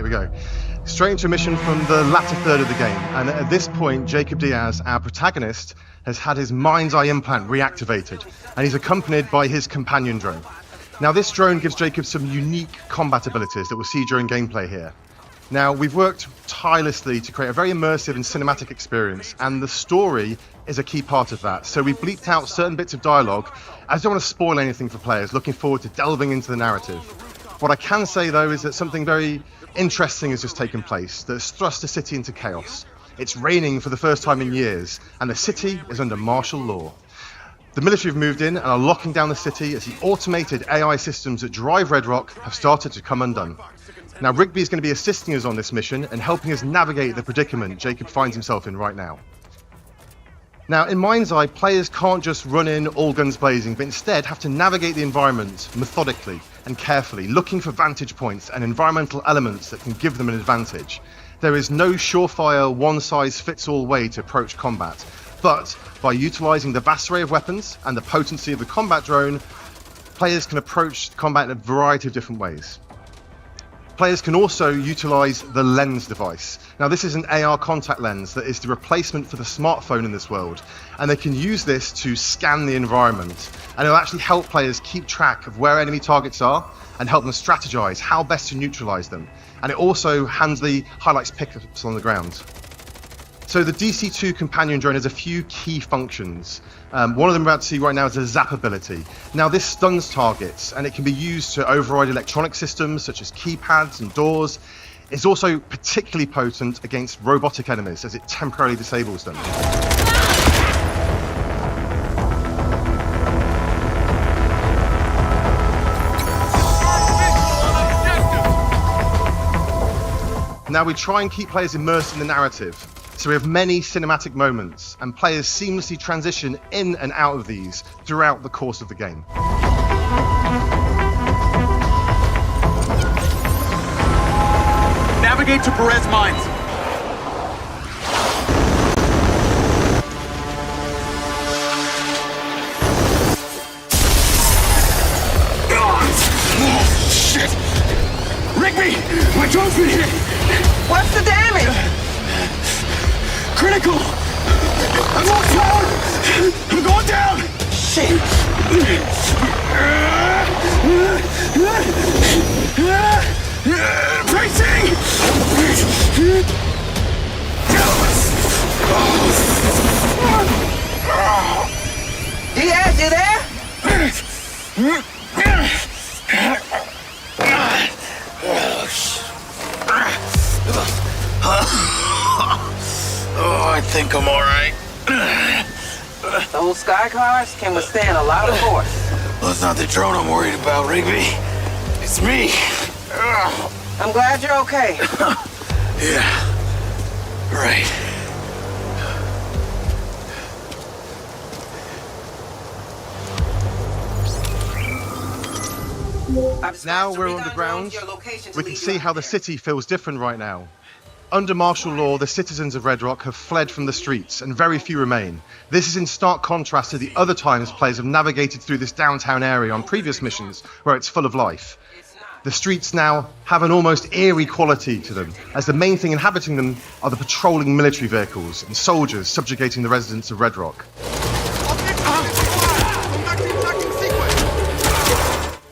Here we go. Straight into a mission from the latter third of the game, and at this point, Jacob Diaz, our protagonist, has had his MindsEye implant reactivated, and he's accompanied by his companion drone. Now, this drone gives Jacob some unique combat abilities that we'll see during gameplay here. Now, we've worked tirelessly to create a very immersive and cinematic experience, and the story is a key part of that. So we bleeped out certain bits of dialogue, as I don't want to spoil anything for players looking forward to delving into the narrative. What I can say, though, is that something very interesting has just taken place that's thrust the city into chaos. It's raining for the first time in years, and the city is under martial law. The military have moved in and are locking down the city as the automated AI systems that drive Redrock have started to come undone. Now, Rigby is going to be assisting us on this mission and helping us navigate the predicament Jacob finds himself in right now. Now, in MindsEye, players can't just run in all guns blazing, but instead have to navigate the environment methodically and carefully, looking for vantage points and environmental elements that can give them an advantage. There is no surefire, one-size-fits-all way to approach combat, but by utilising the vast array of weapons and the potency of the combat drone, players can approach combat in a variety of different ways. Players can also utilise the lens device. Now, this is an AR contact lens that is the replacement for the smartphone in this world, and they can use this to scan the environment, and it'll actually help players keep track of where enemy targets are and help them strategise how best to neutralise them. And it also handily highlights pickups on the ground. So the DC-2 companion drone has a few key functions. One of them we're about to see right now is a zap ability. Now, this stuns targets, and it can be used to override electronic systems such as keypads and doors. It's also particularly potent against robotic enemies as it temporarily disables them. Now, we try and keep players immersed in the narrative. So we have many cinematic moments, and players seamlessly transition in and out of these throughout the course of the game. Navigate to Perez Mines. Oh, shit! Rigby! My drone's been hit! What's the damage? Critical! I'm going down! I'm going down! Shit! Bracing! Diaz, you there? Oh, I think I'm all right. Those sky cars can withstand a lot of force. Well, it's not the drone I'm worried about, Rigby. It's me. I'm glad you're okay. Yeah, right. Now we're on the ground. We can see how the city feels different right now. Under martial law, the citizens of Redrock have fled from the streets, and very few remain. This is in stark contrast to the other times players have navigated through this downtown area on previous missions, where it's full of life. The streets now have an almost eerie quality to them, as the main thing inhabiting them are the patrolling military vehicles and soldiers subjugating the residents of Redrock.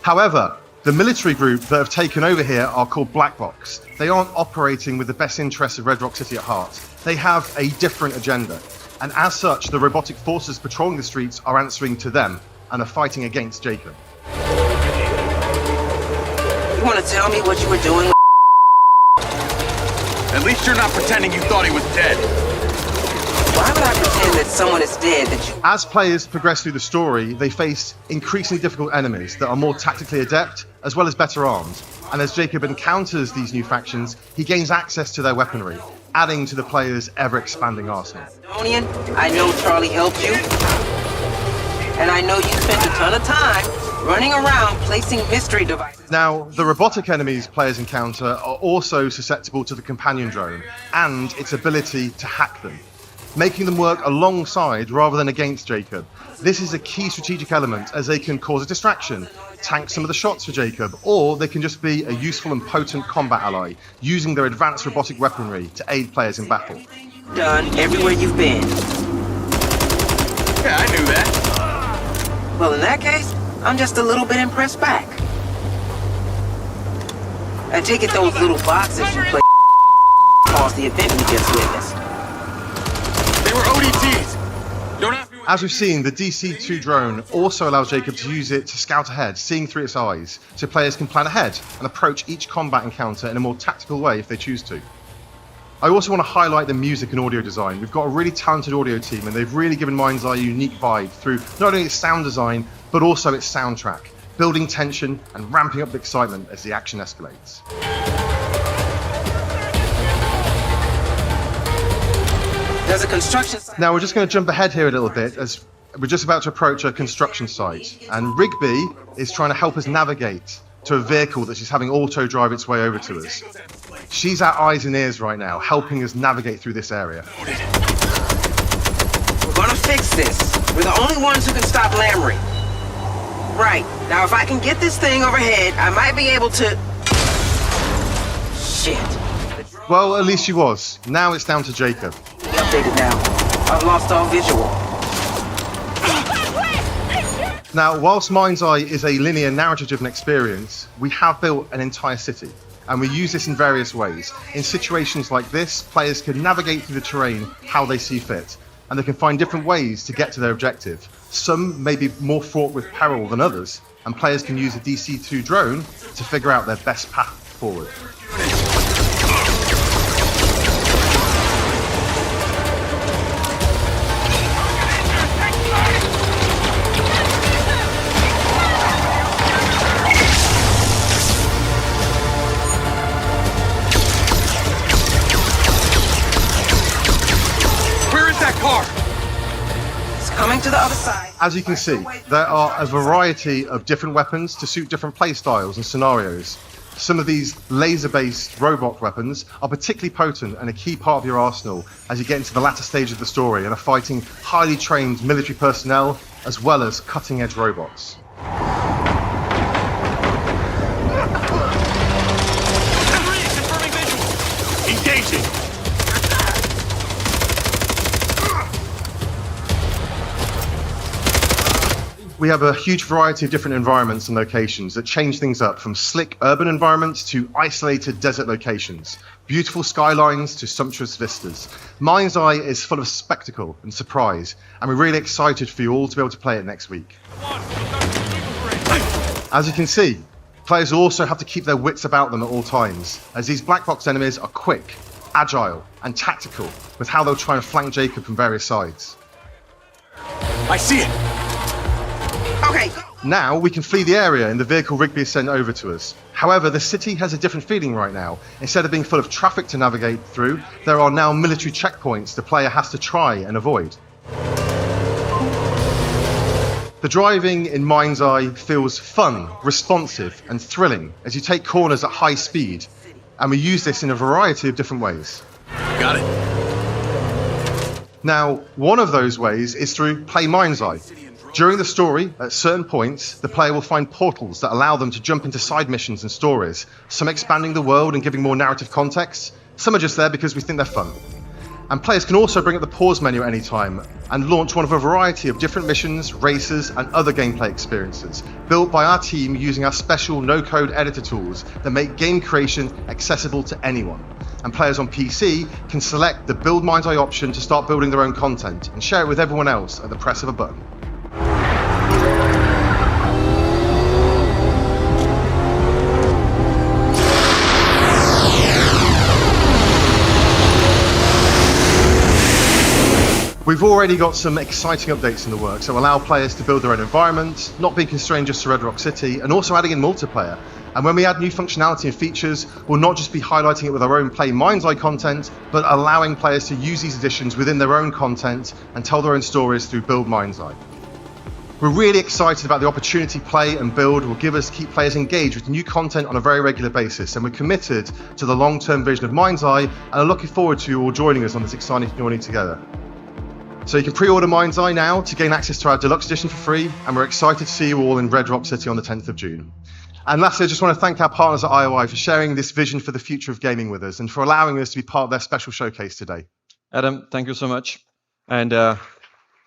However, the military group that have taken over here are called Black Box. They aren't operating with the best interests of Redrock City at heart. They have a different agenda. And as such, the robotic forces patrolling the streets are answering to them and are fighting against Jacob. You want to tell me what you were doing? At least you're not pretending you thought he was dead. Why would I pretend that someone is dead that you... As players progress through the story, they face increasingly difficult enemies that are more tactically adept, as well as better armed. And as Jacob encounters these new factions, he gains access to their weaponry, adding to the player's ever-expanding arsenal. I know Charlie helped you. And I know you spent a ton of time running around placing mystery devices. Now, the robotic enemies players encounter are also susceptible to the companion drone and its ability to hack them. making them work alongside rather than against Jacob. This is a key strategic element as they can cause a distraction, tank some of the shots for Jacob, or they can just be a useful and potent combat ally, using their advanced robotic weaponry to aid players in battle. Done everywhere you've been. Yeah, I knew that. Well, in that case, I'm just a little bit impressed back. I take it those little boxes you play caused the event we just witnessed. They were ODTs. Don't ask me what. As we've seen, the DC-2 drone also allows Jacob to use it to scout ahead, seeing through its eyes, so players can plan ahead and approach each combat encounter in a more tactical way if they choose to. I also want to highlight the music and audio design. We've got a really talented audio team, and they've really given MindsEye a unique vibe through not only its sound design, but also its soundtrack, building tension and ramping up the excitement as the action escalates. There's a construction site. Now we're just going to jump ahead here a little bit as we're just about to approach a construction site, and Rigby is trying to help us navigate to a vehicle that she's having auto drive its way over to us. She's our eyes and ears right now, helping us navigate through this area. We're gonna fix this. We're the only ones who can stop Lamry. Right, now if I can get this thing overhead, I might be able to... Shit. Well, at least she was. Now it's down to Jacob. Updated now. I've lost all visual. Now, whilst MindsEye is a linear narrative-driven experience, we have built an entire city, and we use this in various ways. In situations like this, players can navigate through the terrain how they see fit, and they can find different ways to get to their objective. Some may be more fraught with peril than others, and players can use a DC-2 drone to figure out their best path forward. Coming to the other side. As you can see, there are a variety of different weapons to suit different play styles and scenarios. Some of these laser-based robot weapons are particularly potent and a key part of your arsenal as you get into the latter stage of the story and are fighting highly trained military personnel as well as cutting-edge robots. Confirming visual. Engaging. We have a huge variety of different environments and locations that change things up, from slick urban environments to isolated desert locations, beautiful skylines to sumptuous vistas. MindsEye is full of spectacle and surprise, and we're really excited for you all to be able to play it next week. As you can see, players also have to keep their wits about them at all times, as these black box enemies are quick, agile, and tactical with how they'll try and flank Jacob from various sides. I see it. Okay. Now we can flee the area in the vehicle Rigby has sent over to us. However, the city has a different feeling right now. Instead of being full of traffic to navigate through, there are now military checkpoints the player has to try and avoid. The driving in MindsEye feels fun, responsive, and thrilling as you take corners at high speed, and we use this in a variety of different ways. Got it. Now, one of those ways is through Play MindsEye. During the story, at certain points, the player will find portals that allow them to jump into side missions and stories, some expanding the world and giving more narrative context, some are just there because we think they're fun. And players can also bring up the pause menu at any time and launch one of a variety of different missions, races, and other gameplay experiences, built by our team using our special no-code editor tools that make game creation accessible to anyone. And players on PC can select the Build MindsEye option to start building their own content and share it with everyone else at the press of a button. We've already got some exciting updates in the works that will allow players to build their own environment, not being constrained just to Redrock City, and also adding in multiplayer. And when we add new functionality and features, we'll not just be highlighting it with our own Play MindsEye content, but allowing players to use these additions within their own content and tell their own stories through Build MindsEye. We're really excited about the opportunity Play and Build will give us to keep players engaged with new content on a very regular basis, and we're committed to the long-term vision of MindsEye and are looking forward to you all joining us on this exciting journey together. So you can pre-order MindsEye now to gain access to our deluxe edition for free, and we're excited to see you all in Redrock City on the 10th of June. And lastly, I just want to thank our partners at IOI for sharing this vision for the future of gaming with us and for allowing us to be part of their special showcase today. Adam, thank you so much. And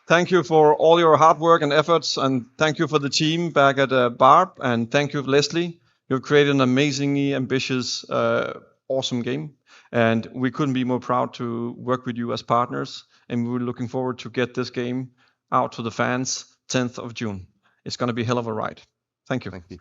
thank you for all your hard work and efforts, and thank you for the team back at Barb, and thank you, Leslie. You've created an amazingly ambitious, awesome game, and we couldn't be more proud to work with you as partners, and we're looking forward to get this game out to the fans 10th of June. It's going to be a hell of a ride. Thank you. Thank you.